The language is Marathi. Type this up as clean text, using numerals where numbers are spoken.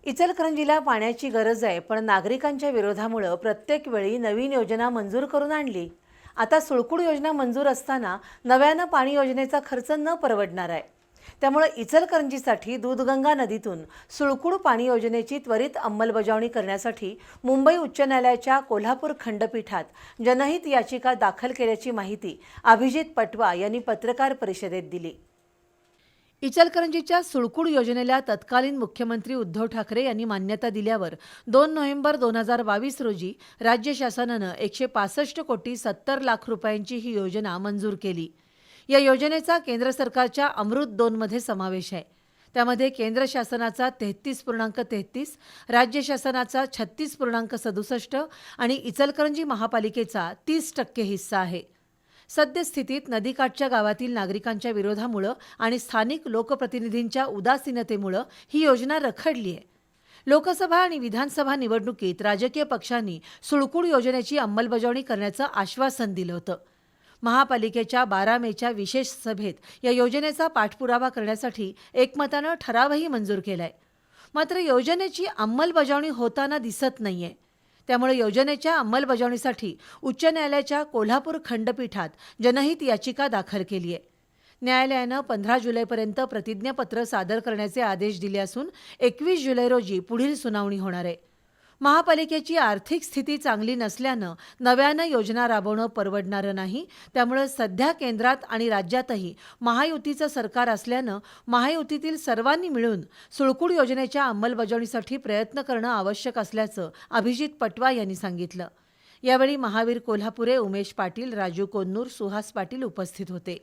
इचलकरंजीला पाण्याची गरज आहे, पण नागरिकांच्या विरोधामुळे प्रत्येक वेळी नवीन योजना मंजूर करून आणली। आता सुळकुड योजना मंजूर असताना नव्यानं पाणी योजनेचा खर्च न परवडणार आहे। त्यामुळे इचलकरंजीसाठी दूधगंगा नदीतून सुळकुड पाणी योजनेची त्वरित अंमलबजावणी करण्यासाठी मुंबई उच्च न्यायालयाच्या कोल्हापूर खंडपीठात जनहित याचिका दाखल केल्याची माहिती अभिजित पटवा यांनी पत्रकार परिषदेत दिली। इचलकरंजीच्या सुळकुड योजनेला तत्कालीन मुख्यमंत्री उद्धव ठाकरे यांनी मान्यता दिल्यावर 2 नोव्हेंबर 2022 रोजी राज्य शासनाने 165 कोटी 70 लाख रुपयांची ही योजना मंजूर केली। या योजनेचा केंद्र सरकारच्या अमृत 2 मध्ये समावेश आहे। त्यामध्ये केंद्र शासनाचा 33.33, राज्य शासनाचा 36.67 आणि इचलकरंजी महापालिकेचा 30% हिस्सा आहे। सद्यस्थितीत नदीकाठच्या गावातील नागरिकांच्या विरोधामुळे आणि स्थानिक लोकप्रतिनिधींच्या उदासीनतेमुळे ही योजना रखडली आहे। लोकसभा आणि विधानसभा निवडणुकीत राजकीय पक्षांनी सुळकुड योजनेची अंमलबजावणी करण्याचं आश्वासन दिलं होतं। महापालिकेच्या 12 मेच्या विशेष सभेत या योजनेचा पाठपुरावा करण्यासाठी एकमतानं ठरावही मंजूर केलाय। मात्र योजनेची अंमलबजावणी होताना दिसत नाहीये। त्यामुळे योजनेच्या अंमलबजावणीसाठी उच्च न्यायालयाच्या कोल्हापूर खंडपीठात जनहित याचिका दाखल केली आहे। न्यायालयानं 15 जुलैपर्यंत प्रतिज्ञापत्र सादर करण्याचे आदेश दिले असून 21 जुलै रोजी पुढील सुनावणी होणार आहे। महापालिकेची आर्थिक स्थिती चांगली नसल्यानं नव्यानं योजना राबवणं परवडणारं नाही। त्यामुळे सध्या केंद्रात आणि राज्यातही महायुतीचं सरकार असल्यानं महायुतीतील सर्वांनी मिळून सुळकुड योजनेच्या अंमलबजावणीसाठी प्रयत्न करणं आवश्यक असल्याचं अभिजित पटवा यांनी सांगितलं। यावेळी महावीर कोल्हापुरे, उमेश पाटील, राजू कोन्नूर, सुहास पाटील उपस्थित होते।